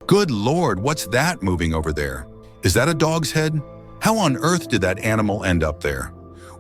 Good Lord, what's that moving over there? Is that a dog's head? How on earth did that animal end up there?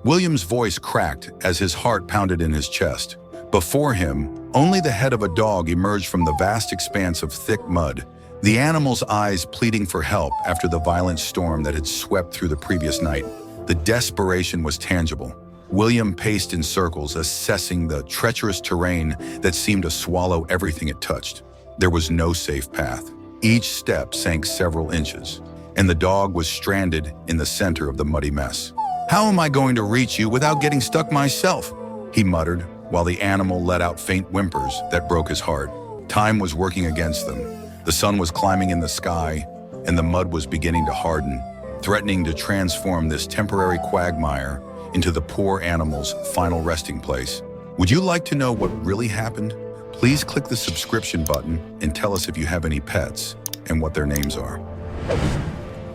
William's voice cracked as his heart pounded in his chest. Before him, only the head of a dog emerged from the vast expanse of thick mud, the animal's eyes pleading for help after the violent storm that had swept through the previous night. The desperation was tangible. William paced in circles, assessing the treacherous terrain that seemed to swallow everything it touched. There was no safe path. Each step sank several inches, and the dog was stranded in the center of the muddy mess. "How am I going to reach you without getting stuck myself?" he muttered, while the animal let out faint whimpers that broke his heart. Time was working against them. The sun was climbing in the sky, and the mud was beginning to harden, threatening to transform this temporary quagmire into the poor animal's final resting place. Would you like to know what really happened? Please click the subscription button and tell us if you have any pets and what their names are.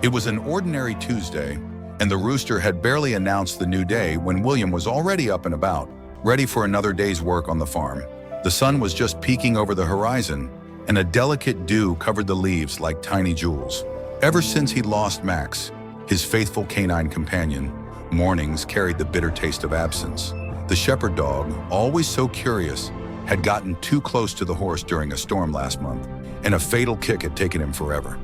It was an ordinary Tuesday, and the rooster had barely announced the new day when William was already up and about, ready for another day's work on the farm. The sun was just peeking over the horizon, and a delicate dew covered the leaves like tiny jewels. Ever since he lost Max, his faithful canine companion, mornings carried the bitter taste of absence. The shepherd dog, always so curious, had gotten too close to the horse during a storm last month, and a fatal kick had taken him forever.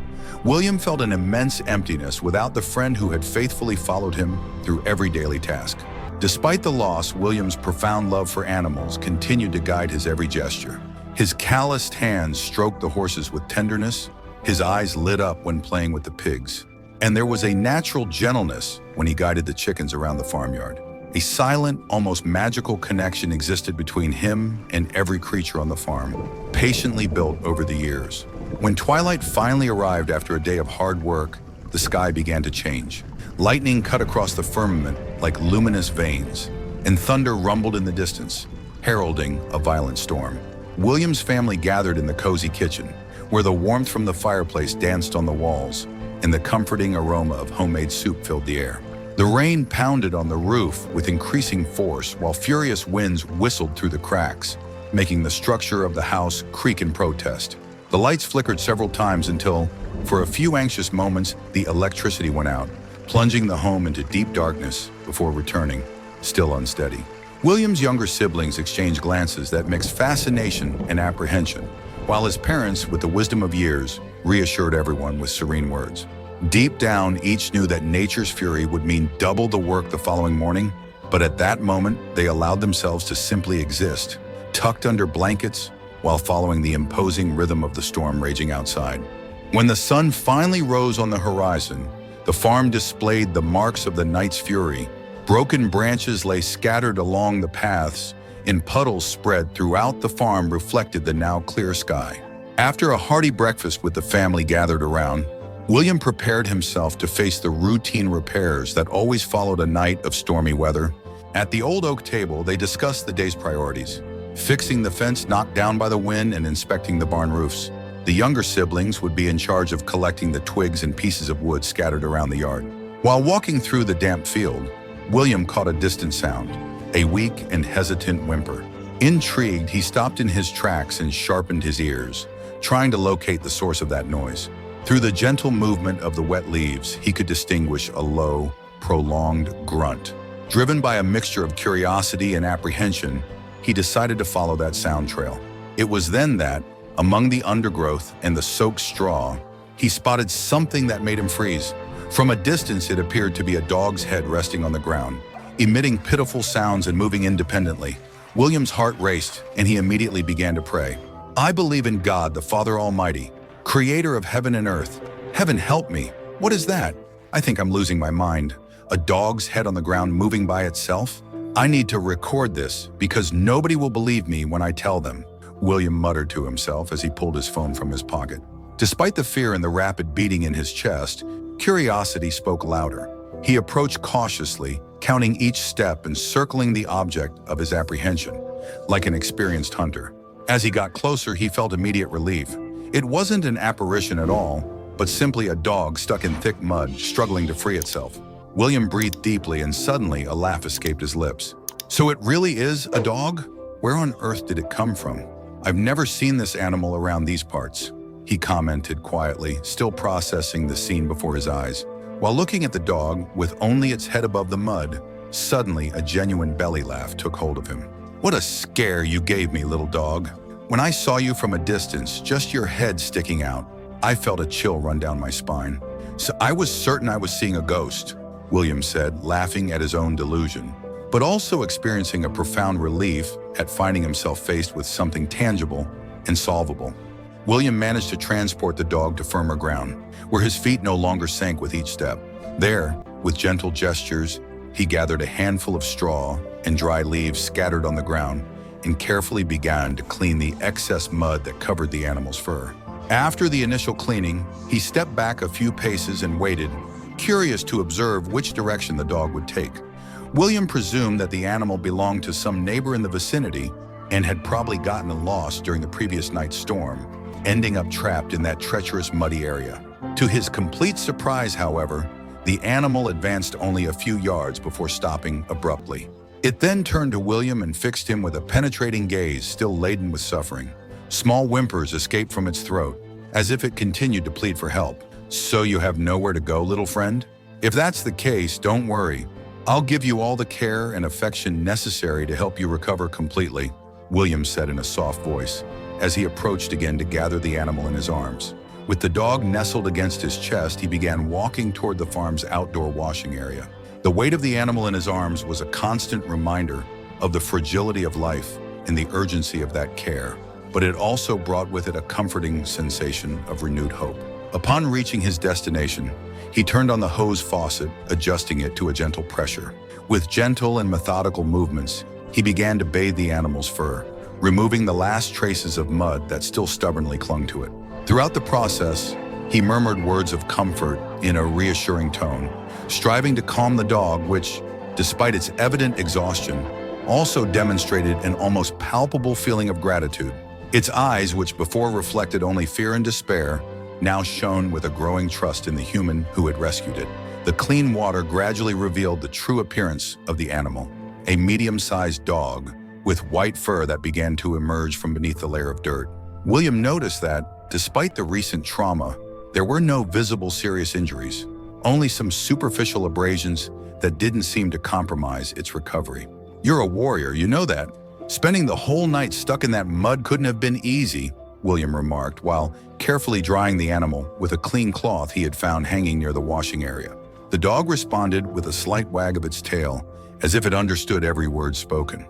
William felt an immense emptiness without the friend who had faithfully followed him through every daily task. Despite the loss, William's profound love for animals continued to guide his every gesture. His calloused hands stroked the horses with tenderness, his eyes lit up when playing with the pigs, and there was a natural gentleness when he guided the chickens around the farmyard. A silent, almost magical connection existed between him and every creature on the farm, patiently built over the years. When twilight finally arrived after a day of hard work, the sky began to change. Lightning cut across the firmament like luminous veins, and thunder rumbled in the distance, heralding a violent storm. William's family gathered in the cozy kitchen, where the warmth from the fireplace danced on the walls, and the comforting aroma of homemade soup filled the air. The rain pounded on the roof with increasing force, while furious winds whistled through the cracks, making the structure of the house creak in protest. The lights flickered several times until, for a few anxious moments, the electricity went out, plunging the home into deep darkness before returning, still unsteady. William's younger siblings exchanged glances that mixed fascination and apprehension, while his parents, with the wisdom of years, reassured everyone with serene words. Deep down, each knew that nature's fury would mean double the work the following morning, but at that moment, they allowed themselves to simply exist, tucked under blankets, while following the imposing rhythm of the storm raging outside. When the sun finally rose on the horizon, the farm displayed the marks of the night's fury. Broken branches lay scattered along the paths, and puddles spread throughout the farm reflected the now clear sky. After a hearty breakfast with the family gathered around, William prepared himself to face the routine repairs that always followed a night of stormy weather. At the old oak table, they discussed the day's priorities, fixing the fence knocked down by the wind and inspecting the barn roofs. The younger siblings would be in charge of collecting the twigs and pieces of wood scattered around the yard. While walking through the damp field, William caught a distant sound, a weak and hesitant whimper. Intrigued, he stopped in his tracks and sharpened his ears, trying to locate the source of that noise. Through the gentle movement of the wet leaves, he could distinguish a low, prolonged grunt. Driven by a mixture of curiosity and apprehension, he decided to follow that sound trail. It was then that, among the undergrowth and the soaked straw, he spotted something that made him freeze. From a distance, it appeared to be a dog's head resting on the ground, emitting pitiful sounds and moving independently. William's heart raced, and he immediately began to pray. "I believe in God, the Father Almighty, creator of heaven and earth. Heaven help me. What is that? I think I'm losing my mind. A dog's head on the ground moving by itself? I need to record this because nobody will believe me when I tell them," William muttered to himself as he pulled his phone from his pocket. Despite the fear and the rapid beating in his chest, curiosity spoke louder. He approached cautiously, counting each step and circling the object of his apprehension, like an experienced hunter. As he got closer, he felt immediate relief. It wasn't an apparition at all, but simply a dog stuck in thick mud, struggling to free itself. William breathed deeply, and suddenly a laugh escaped his lips. "So it really is a dog? Where on earth did it come from? I've never seen this animal around these parts." he commented quietly, still processing the scene before his eyes. While looking at the dog, with only its head above the mud, suddenly a genuine belly laugh took hold of him. "What a scare you gave me, little dog. When I saw you from a distance, just your head sticking out, I felt a chill run down my spine. So I was certain I was seeing a ghost," William said, laughing at his own delusion, but also experiencing a profound relief at finding himself faced with something tangible and solvable. William managed to transport the dog to firmer ground, where his feet no longer sank with each step. There, with gentle gestures, he gathered a handful of straw and dry leaves scattered on the ground and carefully began to clean the excess mud that covered the animal's fur. After the initial cleaning, he stepped back a few paces and waited, curious to observe which direction the dog would take. William presumed that the animal belonged to some neighbor in the vicinity and had probably gotten lost during the previous night's storm, ending up trapped in that treacherous, muddy area. To his complete surprise, however, the animal advanced only a few yards before stopping abruptly. It then turned to William and fixed him with a penetrating gaze still laden with suffering. Small whimpers escaped from its throat, as if it continued to plead for help. "So you have nowhere to go, little friend? If that's the case, don't worry. I'll give you all the care and affection necessary to help you recover completely," William said in a soft voice, as he approached again to gather the animal in his arms. With the dog nestled against his chest, he began walking toward the farm's outdoor washing area. The weight of the animal in his arms was a constant reminder of the fragility of life and the urgency of that care, but it also brought with it a comforting sensation of renewed hope. Upon reaching his destination, he turned on the hose faucet, adjusting it to a gentle pressure. With gentle and methodical movements, he began to bathe the animal's fur, removing the last traces of mud that still stubbornly clung to it. Throughout the process, he murmured words of comfort in a reassuring tone, striving to calm the dog, which, despite its evident exhaustion, also demonstrated an almost palpable feeling of gratitude. Its eyes, which before reflected only fear and despair, now shone with a growing trust in the human who had rescued it. The clean water gradually revealed the true appearance of the animal, a medium-sized dog with white fur that began to emerge from beneath the layer of dirt. William noticed that, despite the recent trauma, there were no visible serious injuries, only some superficial abrasions that didn't seem to compromise its recovery. "You're a warrior, you know that. Spending the whole night stuck in that mud couldn't have been easy," William remarked, while carefully drying the animal with a clean cloth he had found hanging near the washing area. The dog responded with a slight wag of its tail, as if it understood every word spoken.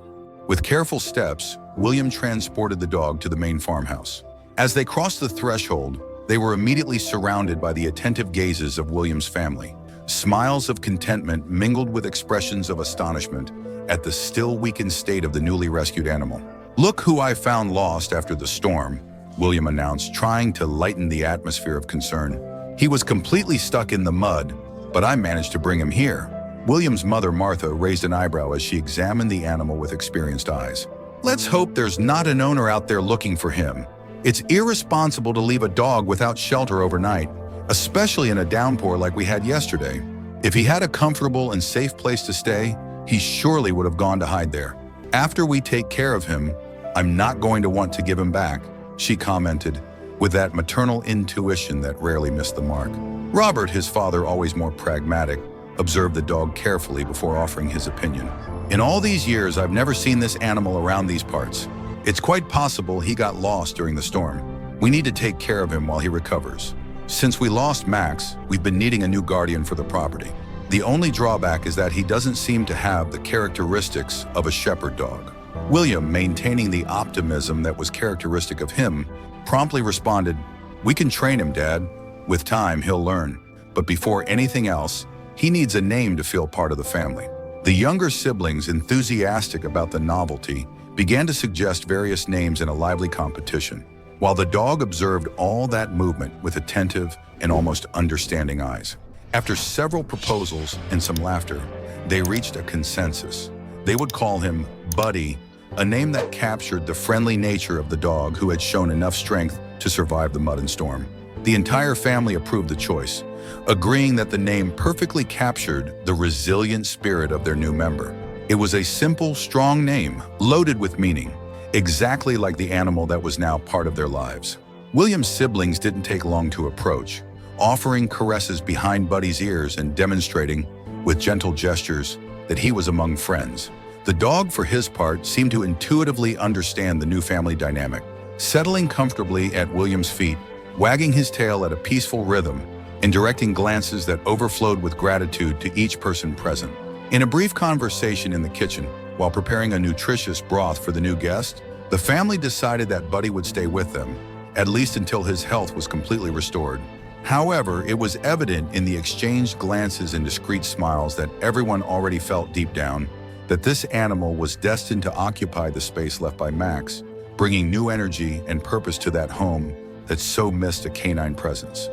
With careful steps, William transported the dog to the main farmhouse. As they crossed the threshold, they were immediately surrounded by the attentive gazes of William's family. Smiles of contentment mingled with expressions of astonishment at the still weakened state of the newly rescued animal. "Look who I found lost after the storm," William announced, trying to lighten the atmosphere of concern. "He was completely stuck in the mud, but I managed to bring him here." William's mother, Martha, raised an eyebrow as she examined the animal with experienced eyes. "Let's hope there's not an owner out there looking for him. It's irresponsible to leave a dog without shelter overnight, especially in a downpour like we had yesterday. If he had a comfortable and safe place to stay, he surely would have gone to hide there. After we take care of him, I'm not going to want to give him back," she commented, with that maternal intuition that rarely missed the mark. Robert, his father, always more pragmatic, observed the dog carefully before offering his opinion. "In all these years, I've never seen this animal around these parts. It's quite possible he got lost during the storm. We need to take care of him while he recovers. Since we lost Max, we've been needing a new guardian for the property. The only drawback is that he doesn't seem to have the characteristics of a shepherd dog." William, maintaining the optimism that was characteristic of him, promptly responded, "We can train him, Dad. With time, he'll learn. But before anything else, he needs a name to feel part of the family." The younger siblings, enthusiastic about the novelty, began to suggest various names in a lively competition, while the dog observed all that movement with attentive and almost understanding eyes. After several proposals and some laughter, they reached a consensus. They would call him Buddy, a name that captured the friendly nature of the dog who had shown enough strength to survive the mud and storm. The entire family approved the choice, agreeing that the name perfectly captured the resilient spirit of their new member. It was a simple, strong name, loaded with meaning, exactly like the animal that was now part of their lives. William's siblings didn't take long to approach, offering caresses behind Buddy's ears and demonstrating, with gentle gestures, that he was among friends. The dog, for his part, seemed to intuitively understand the new family dynamic, settling comfortably at William's feet, wagging his tail at a peaceful rhythm, and directing glances that overflowed with gratitude to each person present. In a brief conversation in the kitchen, while preparing a nutritious broth for the new guest, the family decided that Buddy would stay with them, at least until his health was completely restored. However, it was evident in the exchanged glances and discreet smiles that everyone already felt deep down that this animal was destined to occupy the space left by Max, bringing new energy and purpose to that home that so missed a canine presence.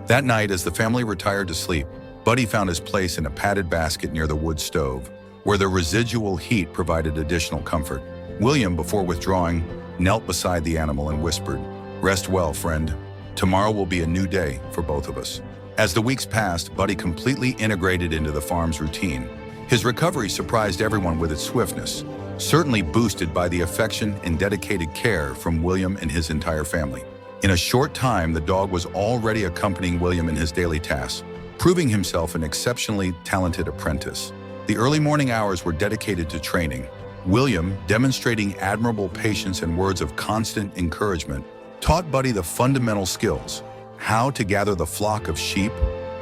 That night, as the family retired to sleep, Buddy found his place in a padded basket near the wood stove, where the residual heat provided additional comfort. William, before withdrawing, knelt beside the animal and whispered, "Rest well, friend. Tomorrow will be a new day for both of us." As the weeks passed, Buddy completely integrated into the farm's routine. His recovery surprised everyone with its swiftness, certainly boosted by the affection and dedicated care from William and his entire family. In a short time, the dog was already accompanying William in his daily tasks, proving himself an exceptionally talented apprentice. The early morning hours were dedicated to training. William, demonstrating admirable patience and words of constant encouragement, taught Buddy the fundamental skills: how to gather the flock of sheep,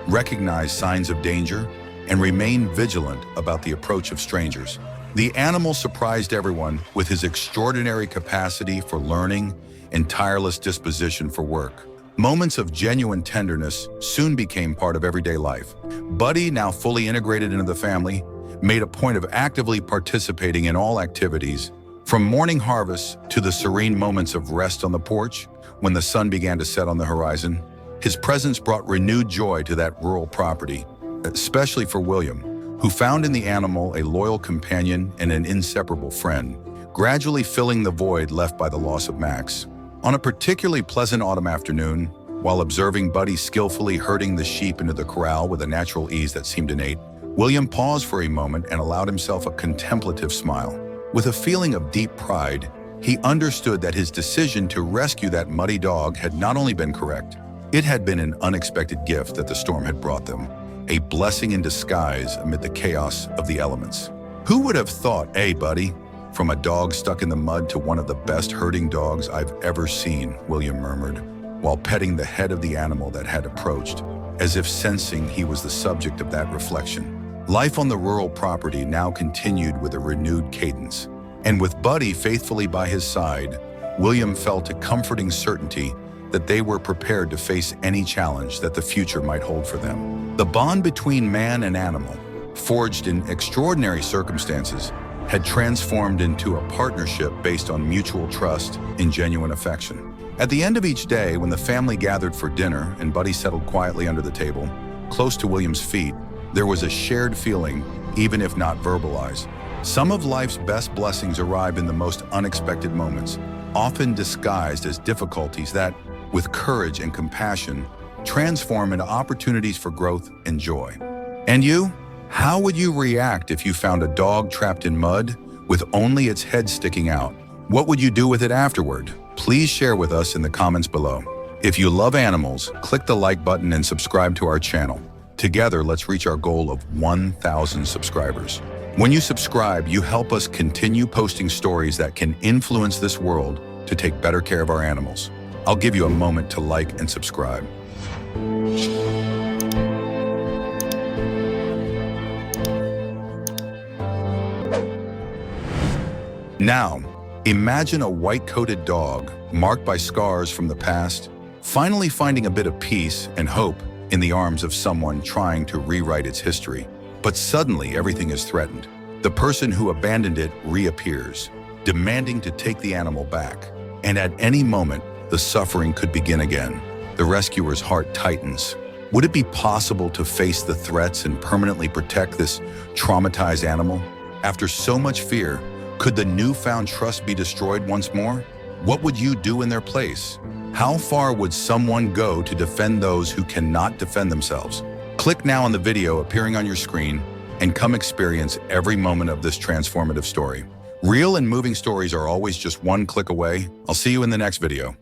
recognize signs of danger, and remain vigilant about the approach of strangers. The animal surprised everyone with his extraordinary capacity for learning and tireless disposition for work. Moments of genuine tenderness soon became part of everyday life. Buddy, now fully integrated into the family, made a point of actively participating in all activities, from morning harvest to the serene moments of rest on the porch when the sun began to set on the horizon. His presence brought renewed joy to that rural property, especially for William, who found in the animal a loyal companion and an inseparable friend, gradually filling the void left by the loss of Max. On a particularly pleasant autumn afternoon, while observing Buddy skillfully herding the sheep into the corral with a natural ease that seemed innate, William paused for a moment and allowed himself a contemplative smile. With a feeling of deep pride, he understood that his decision to rescue that muddy dog had not only been correct, it had been an unexpected gift that the storm had brought them, a blessing in disguise amid the chaos of the elements. Who would have thought, Buddy? From a dog stuck in the mud to one of the best herding dogs I've ever seen, William murmured, while petting the head of the animal that had approached, as if sensing he was the subject of that reflection. Life on the rural property now continued with a renewed cadence, and with Buddy faithfully by his side, William felt a comforting certainty that they were prepared to face any challenge that the future might hold for them. The bond between man and animal, forged in extraordinary circumstances, had transformed into a partnership based on mutual trust and genuine affection. At the end of each day, when the family gathered for dinner and Buddy settled quietly under the table, close to William's feet, there was a shared feeling, even if not verbalized. Some of life's best blessings arrive in the most unexpected moments, often disguised as difficulties that, with courage and compassion, transform into opportunities for growth and joy. And you? How would you react if you found a dog trapped in mud with only its head sticking out? What would you do with it afterward? Please share with us in the comments below. If you love animals, click the like button and subscribe to our channel. Together, let's reach our goal of 1,000 subscribers. When you subscribe, you help us continue posting stories that can influence this world to take better care of our animals. I'll give you a moment to like and subscribe. Now, imagine a white-coated dog marked by scars from the past, finally finding a bit of peace and hope in the arms of someone trying to rewrite its history. But suddenly, everything is threatened. The person who abandoned it reappears, demanding to take the animal back. And at any moment, the suffering could begin again. The rescuer's heart tightens. Would it be possible to face the threats and permanently protect this traumatized animal? After so much fear, could the newfound trust be destroyed once more? What would you do in their place? How far would someone go to defend those who cannot defend themselves? Click now on the video appearing on your screen and come experience every moment of this transformative story. Real and moving stories are always just one click away. I'll see you in the next video.